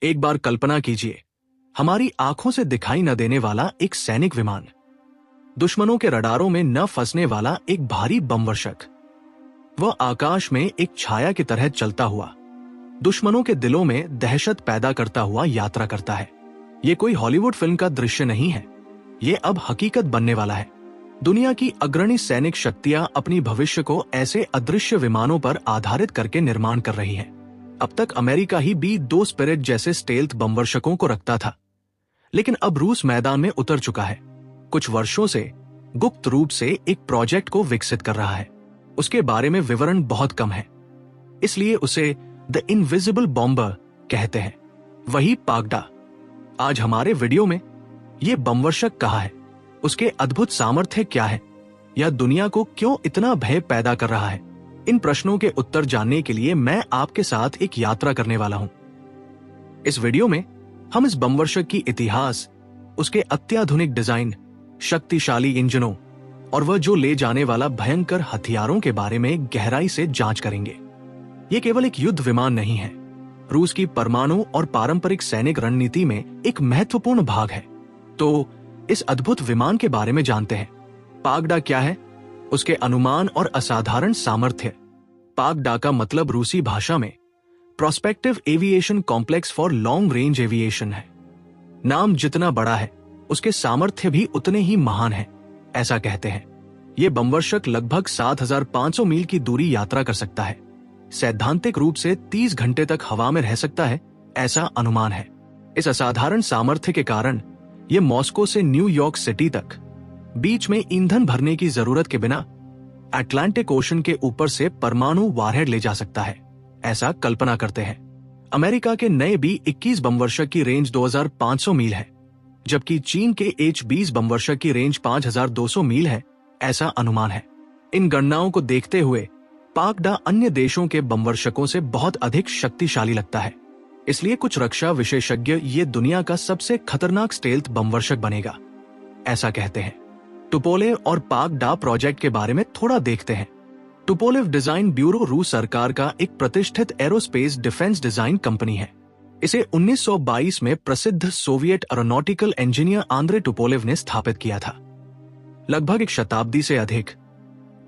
एक बार कल्पना कीजिए, हमारी आंखों से दिखाई न देने वाला एक सैनिक विमान, दुश्मनों के रडारों में न फंसने वाला एक भारी बमवर्षक। वह आकाश में एक छाया की तरह चलता हुआ दुश्मनों के दिलों में दहशत पैदा करता हुआ यात्रा करता है। ये कोई हॉलीवुड फिल्म का दृश्य नहीं है, ये अब हकीकत बनने वाला है। दुनिया की अग्रणी सैनिक शक्तियां अपनी भविष्य को ऐसे अदृश्य विमानों पर आधारित करके निर्माण कर रही हैं। अब तक अमेरिका ही B-2 स्पिरिट जैसे स्टेल्थ बमवर्षकों को रखता था, लेकिन अब रूस मैदान में उतर चुका है। कुछ वर्षों से गुप्त रूप से एक प्रोजेक्ट को विकसित कर रहा है। उसके बारे में विवरण बहुत कम है, इसलिए उसे द इनविजिबल बॉम्बर कहते हैं। वही पागडा। आज हमारे वीडियो में ये बमवर्षक कहाँ है, उसके अद्भुत सामर्थ्य क्या है, यह दुनिया को क्यों इतना भय पैदा कर रहा है, इन प्रश्नों के उत्तर जानने के लिए मैं आपके साथ एक यात्रा करने वाला हूं। इस वीडियो में हम इस बमवर्षक की इतिहास, उसके अत्याधुनिक डिजाइन, शक्तिशाली इंजनों और वह जो ले जाने वाला भयंकर हथियारों के बारे में गहराई से जांच करेंगे। ये केवल एक युद्ध विमान नहीं है, रूस की परमाणु और पारंपरिक सैनिक रणनीति में एक महत्वपूर्ण भाग है। तो इस अद्भुत विमान के बारे में जानते हैं। पागडा क्या है, उसके अनुमान और असाधारण सामर्थ्य। पागडा का मतलब रूसी भाषा में prospective aviation complex for long range aviation है। नाम जितना बड़ा है, उसके सामर्थ्य भी उतने ही महान हैं, ऐसा कहते हैं। यह बमवर्षक लगभग 7,500 मील की दूरी यात्रा कर सकता है। सैद्धांतिक रूप से 30 घंटे तक हवा में रह सकता है, ऐसा अनुमान है। इस असाधारण सामर्थ्य के कारण यह मॉस्को से न्यूयॉर्क सिटी तक बीच में ईंधन भरने की जरूरत के बिना अटलांटिक ओशन के ऊपर से परमाणु वारहेड ले जा सकता है, ऐसा कल्पना करते हैं। अमेरिका के नए B-21 बमवर्षक की रेंज 2,500 मील है, जबकि चीन के H-20 बमवर्षक की रेंज 5,200 मील है, ऐसा अनुमान है। इन गणनाओं को देखते हुए पागडा अन्य देशों के बमवर्षकों से बहुत अधिक शक्तिशाली लगता है। इसलिए कुछ रक्षा विशेषज्ञ ये दुनिया का सबसे खतरनाक स्टेल्थ बमवर्षक बनेगा, ऐसा कहते हैं। टुपोलेव और पागडा प्रोजेक्ट के बारे में थोड़ा देखते हैं। टुपोलेव डिजाइन ब्यूरो रूस सरकार का एक प्रतिष्ठित एरोस्पेस डिफेंस डिजाइन कंपनी है। इसे 1922 में प्रसिद्ध Soviet aeronautical engineer Andre Tupolev ने स्थापित किया था। लगभग एक शताब्दी से अधिक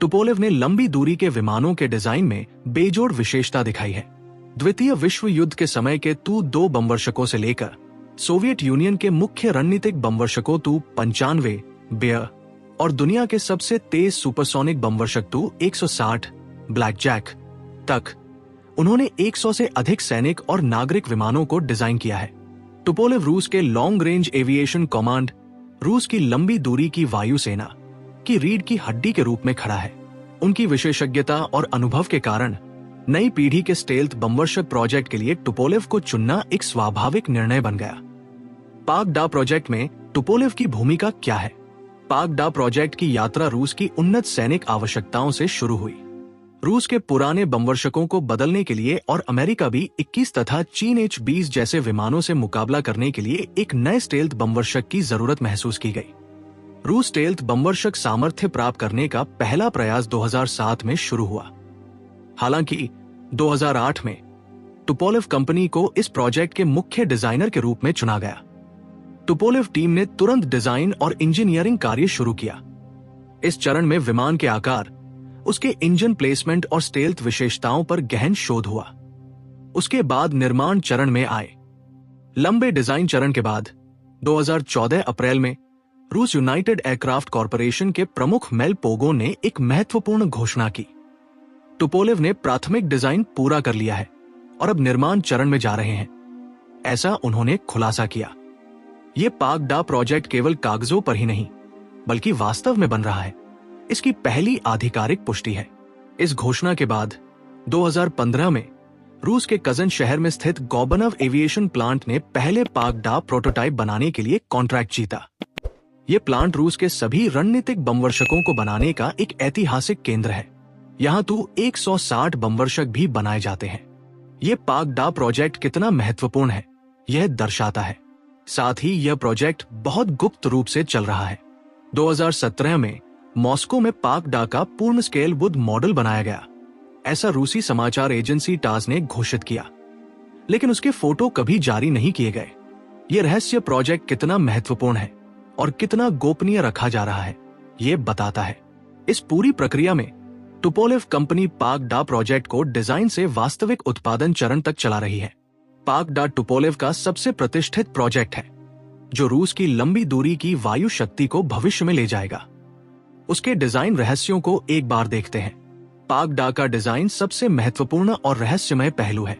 टुपोलेव ने लंबी दूरी के विमानों के डिजाइन में बेजोड़ विशेषता दिखाई है। द्वितीय विश्व युद्ध के समय के तू-2 बमवर्षकों से लेकर सोवियत यूनियन के मुख्य रणनीतिक बमवर्षकों तू-95 बेयर और दुनिया के सबसे तेज सुपरसोनिक बमवर्षक तू-160 ब्लैकजैक तक उन्होंने 100 से अधिक सैनिक और नागरिक विमानों को डिजाइन किया है। टुपोलेव रूस के लॉन्ग रेंज एविएशन कमांड, रूस की लंबी दूरी की वायुसेना की रीढ़ की हड्डी के रूप में खड़ा है। उनकी विशेषज्ञता और अनुभव के कारण नई पीढ़ी के स्टेल्थ बमवर्षक प्रोजेक्ट के लिए टुपोलेव को चुनना एक स्वाभाविक निर्णय बन गया। पागडा प्रोजेक्ट में टुपोलेव की भूमिका क्या है? पागडा प्रोजेक्ट की यात्रा रूस की उन्नत सैनिक आवश्यकताओं से शुरू हुई। रूस के पुराने बमवर्षकों को बदलने के लिए और अमेरिका B-21 तथा चीन H-20 जैसे विमानों से मुकाबला करने के लिए एक नए स्टेल्थ बमवर्षक की जरूरत महसूस की गई। रूस स्टेल्थ बमवर्षक सामर्थ्य प्राप्त करने का पहला प्रयास 2007 में शुरू हुआ। हालांकि 2008 में टुपोलेव कंपनी को इस प्रोजेक्ट के मुख्य डिजाइनर के रूप में चुना गया। टुपोलेव टीम ने तुरंत डिजाइन और इंजीनियरिंग कार्य शुरू किया। इस चरण में विमान के आकार, उसके इंजन प्लेसमेंट और स्टेल्थ विशेषताओं पर गहन शोध हुआ। उसके बाद निर्माण चरण में आए। लंबे डिजाइन चरण के बाद 2014 अप्रैल में रूस यूनाइटेड एयरक्राफ्ट कॉरपोरेशन के प्रमुख मेल पोगो ने एक महत्वपूर्ण घोषणा की। टुपोलेव ने प्राथमिक डिजाइन पूरा कर लिया है और अब निर्माण चरण में जा रहे हैं, ऐसा उन्होंने खुलासा किया। ये पागडा प्रोजेक्ट केवल कागजों पर ही नहीं, बल्कि वास्तव में बन रहा है, इसकी पहली आधिकारिक पुष्टि है। इस घोषणा के बाद 2015 में रूस के कजन शहर में स्थित गोबनव एविएशन प्लांट ने पहले पागडा प्रोटोटाइप बनाने के लिए कॉन्ट्रैक्ट जीता। ये प्लांट रूस के सभी रणनीतिक बमवर्षकों को बनाने का एक ऐतिहासिक केंद्र है। यहाँ तो 160 बमवर्षक भी बनाए जाते हैं। ये पागडा प्रोजेक्ट कितना महत्वपूर्ण है, यह दर्शाता है। साथ ही यह प्रोजेक्ट बहुत गुप्त रूप से चल रहा है। 2017 में मॉस्को में पागडा का पूर्ण स्केल युद्ध मॉडल बनाया गया, ऐसा रूसी समाचार एजेंसी टास ने घोषित किया। लेकिन उसके फोटो कभी जारी नहीं किए गए। ये रहस्य प्रोजेक्ट कितना महत्वपूर्ण है और कितना गोपनीय रखा जा रहा है, ये बताता है। इस पूरी प्रक्रिया में टुपोलेव कंपनी पाक-डा प्रोजेक्ट को डिजाइन से वास्तविक उत्पादन चरण तक चला रही है। पाक-डा टुपोलेव का सबसे प्रतिष्ठित प्रोजेक्ट है, जो रूस की लंबी दूरी की वायु शक्ति को भविष्य में ले जाएगा। उसके डिजाइन रहस्यों को एक बार देखते हैं। पाक-डा का डिजाइन सबसे महत्वपूर्ण और रहस्यमय पहलू है।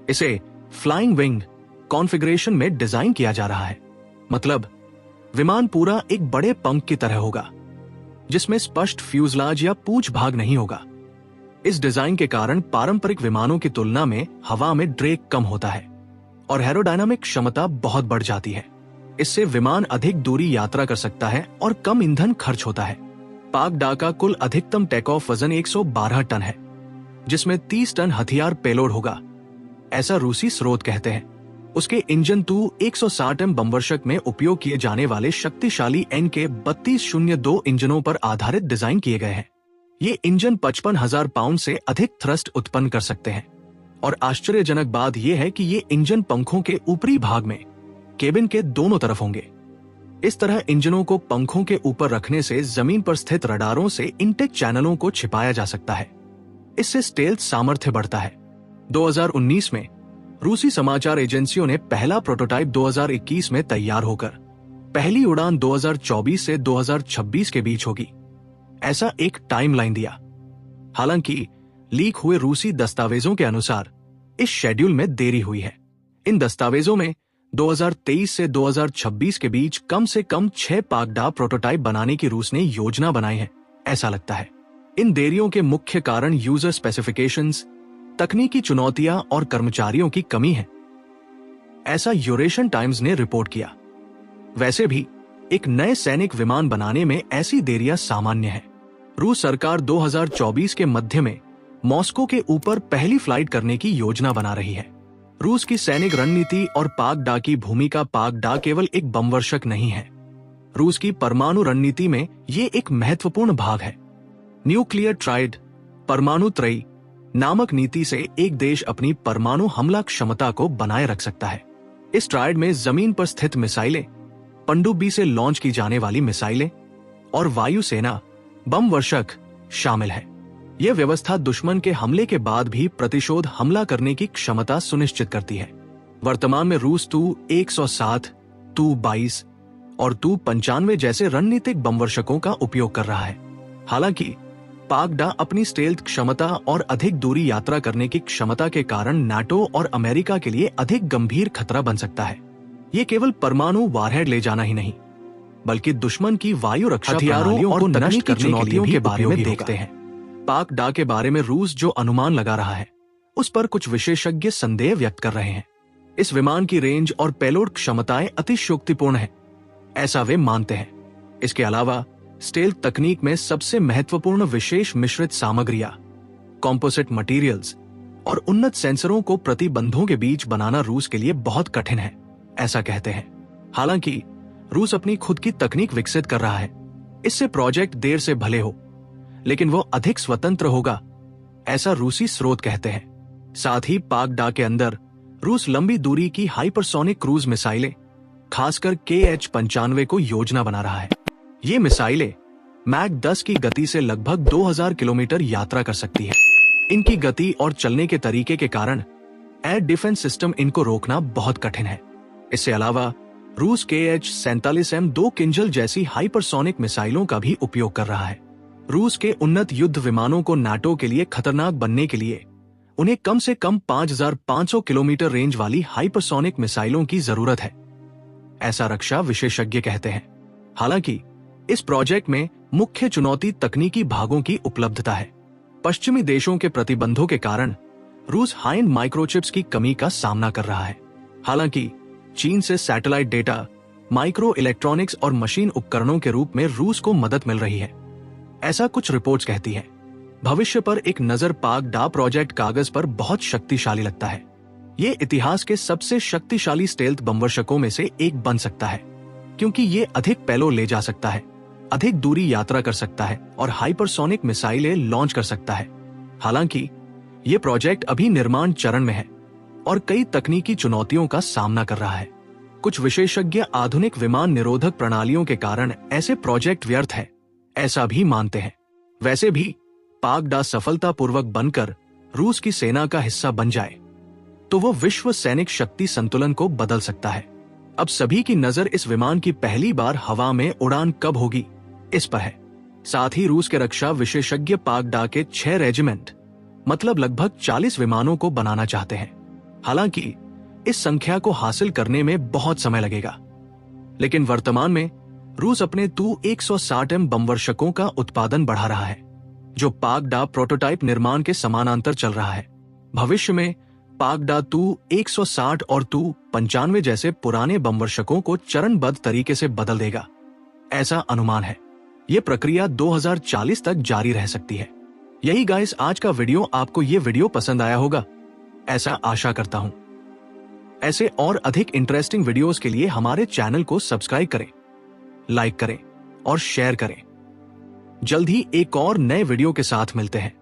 इसे फ्लाइंग विंग कॉन्फ़िगरेशन में डिजाइन किया जा रहा है, मतलब विमान पूरा एक बड़े पंख की तरह होगा, जिसमें स्पष्ट फ्यूजलाज या पूंछ भाग नहीं होगा। इस डिजाइन के कारण पारंपरिक विमानों की तुलना में हवा में ड्रैग कम होता है और एरोडायनामिक क्षमता बहुत बढ़ जाती है। इससे विमान अधिक दूरी यात्रा कर सकता है और कम ईंधन खर्च होता है। पाक-डा का कुल अधिकतम टेक ऑफ वजन 112 टन है, जिसमें 30 टन हथियार पेलोड होगा, ऐसा रूसी स्रोत कहते हैं। उसके इंजन तु-160M बमवर्षक में उपयोग किए जाने वाले शक्तिशाली NK-3202 इंजनों पर आधारित डिजाइन किए गए हैं। ये इंजन 55,000 पाउंड से अधिक थ्रस्ट उत्पन्न कर सकते हैं और आश्चर्यजनक बात यह है कि ये इंजन पंखों के ऊपरी भाग में केबिन के दोनों तरफ होंगे। इस तरह इंजनों को पंखों के ऊपर रखने से जमीन पर स्थित रडारों से इंटेक चैनलों को छिपाया जा सकता है। इससे स्टेल्थ सामर्थ्य बढ़ता है। 2019 में रूसी समाचार एजेंसियों ने पहला प्रोटोटाइप 2021 में तैयार होकर पहली उड़ान 2024 से 2026 के बीच होगी, ऐसा एक टाइमलाइन दिया। हालांकि लीक हुए रूसी दस्तावेजों के अनुसार इस शेड्यूल में देरी हुई है। इन दस्तावेजों में 2023 से 2026 के बीच कम से कम 6 पाक-डा प्रोटोटाइप बनाने की रूस ने योजना बनाई है, ऐसा लगता है। इन देरियों के मुख्य कारण यूजर स्पेसिफिकेशंस, तकनीकी चुनौतियां और कर्मचारियों की कमी है, ऐसा यूरेशियन टाइम्स ने रिपोर्ट किया। वैसे भी एक नए सैनिक विमान बनाने में ऐसी देरियां सामान्य है। रूस सरकार 2024 के मध्य में मॉस्को के ऊपर पहली फ्लाइट करने की योजना बना रही है। रूस की सैनिक रणनीति और पाक-डा की भूमिका। पाक-डा केवल एक बमवर्षक नहीं है, रूस की परमाणु रणनीति में ये एक महत्वपूर्ण भाग है। न्यूक्लियर ट्राइड, परमाणु त्रयी नामक नीति से एक देश अपनी परमाणु हमला क्षमता को बनाए रख सकता है। इस ट्राइड में जमीन पर स्थित मिसाइलें, पनडुब्बी से लॉन्च की जाने वाली मिसाइलें और वायुसेना बमवर्षक शामिल है। यह व्यवस्था दुश्मन के हमले के बाद भी प्रतिशोध हमला करने की क्षमता सुनिश्चित करती है। वर्तमान में रूस तु-107, तु-22 और तु-95 जैसे रणनीतिक बमवर्षकों का उपयोग कर रहा है। हालांकि पाक-डा अपनी स्टेल्थ क्षमता और अधिक दूरी यात्रा करने की क्षमता के कारण नाटो और अमेरिका के लिए अधिक गंभीर खतरा बन सकता है। ये केवल परमाणु वारहेड ले जाना ही नहीं, बल्कि दुश्मन की वायु रक्षा हथियारों और नष्ट करने चुनौतियों के बारे में देखते हैं। पाक-डा के बारे में रूस जो अनुमान लगा रहा है, उस पर कुछ विशेषज्ञ संदेह व्यक्त कर रहे हैं। इस विमान की रेंज और पेलोड क्षमताएं अतिशयोक्तिपूर्ण है, ऐसा वे मानते हैं। इसके अलावा स्टेल्थ तकनीक में सबसे महत्वपूर्ण विशेष मिश्रित सामग्रियां, कॉम्पोजिट मटेरियल्स और उन्नत सेंसरों को प्रतिबंधों के बीच बनाना रूस के लिए बहुत कठिन है, ऐसा कहते हैं। हालांकि रूस अपनी खुद की तकनीक विकसित कर रहा है। इससे प्रोजेक्ट देर से भले हो, लेकिन वो अधिक स्वतंत्र होगा, ऐसा रूसी स्रोत कहते हैं। साथ ही पाक-डा के अंदर रूस लंबी दूरी की हाइपरसोनिक क्रूज मिसाइलें, खासकर KH-95 को योजना बना रहा है। ये मिसाइलें मैक 10 की गति से लगभग 2000 किलोमीटर यात्रा कर सकती है। इनकी गति और चलने के तरीके के कारण एयर डिफेंस सिस्टम इनको रोकना बहुत कठिन है। इसके अलावा रूस KH-47M2 किंजल जैसी हाइपरसोनिक मिसाइलों का भी उपयोग कर रहा है। रूस के उन्नत युद्ध विमानों को नाटो के लिए खतरनाक बनने के लिए उन्हें कम से कम 5500 किलोमीटर रेंज वाली हाइपरसोनिक मिसाइलों की जरूरत है, ऐसा रक्षा विशेषज्ञ कहते हैं। हालांकि इस प्रोजेक्ट में मुख्य चुनौती तकनीकी भागों की उपलब्धता है। पश्चिमी देशों के प्रतिबंधों के कारण रूस हाई-एंड माइक्रोचिप्स की कमी का सामना कर रहा है। हालांकि चीन से सैटेलाइट डेटा, माइक्रो इलेक्ट्रॉनिक्स और मशीन उपकरणों के रूप में रूस को मदद मिल रही है, ऐसा कुछ रिपोर्ट्स कहती है। भविष्य पर एक नजर। पाक-डा प्रोजेक्ट कागज पर बहुत शक्तिशाली लगता है। ये इतिहास के सबसे शक्तिशाली स्टेल्थ बमवर्षकों में से एक बन सकता है, क्योंकि ये अधिक पेलोड ले जा सकता है, अधिक दूरी यात्रा कर सकता है और हाइपरसोनिक मिसाइलें लॉन्च कर सकता है। हालांकि ये प्रोजेक्ट अभी निर्माण चरण में है और कई तकनीकी चुनौतियों का सामना कर रहा है। कुछ विशेषज्ञ आधुनिक विमान निरोधक प्रणालियों के कारण ऐसे प्रोजेक्ट व्यर्थ है ऐसा भी मानते हैं। वैसे भी पाकड़ा सफलतापूर्वक बनकर रूस की सेना का हिस्सा बन जाए तो वो विश्व सैनिक शक्ति संतुलन को बदल सकता है। अब सभी की नजर इस विमान की पहली बार हवा में उड़ान कब होगी इस पर है। साथ ही रूस के रक्षा विशेषज्ञ पाकड़ा के 6 रेजिमेंट मतलब लगभग 40 विमानों को बनाना चाहते हैं। हालांकि इस संख्या को हासिल करने में बहुत समय लगेगा, लेकिन वर्तमान में रूस अपने तु-160M बमवर्षकों का उत्पादन बढ़ा रहा है, जो पाकड़ा प्रोटोटाइप निर्माण के समानांतर चल रहा है। भविष्य में पाकड़ा तु-160 और तु-95 जैसे पुराने बमवर्षकों को चरणबद्ध तरीके से बदल देगा, ऐसा अनुमान है। यह प्रक्रिया 2040 तक जारी रह सकती है। यही गाइस आज का वीडियो। आपको ये वीडियो पसंद आया होगा, ऐसा आशा करता हूं। ऐसे और अधिक इंटरेस्टिंग वीडियोस के लिए हमारे चैनल को सब्सक्राइब करें, लाइक करें और शेयर करें। जल्द ही एक और नए वीडियो के साथ मिलते हैं।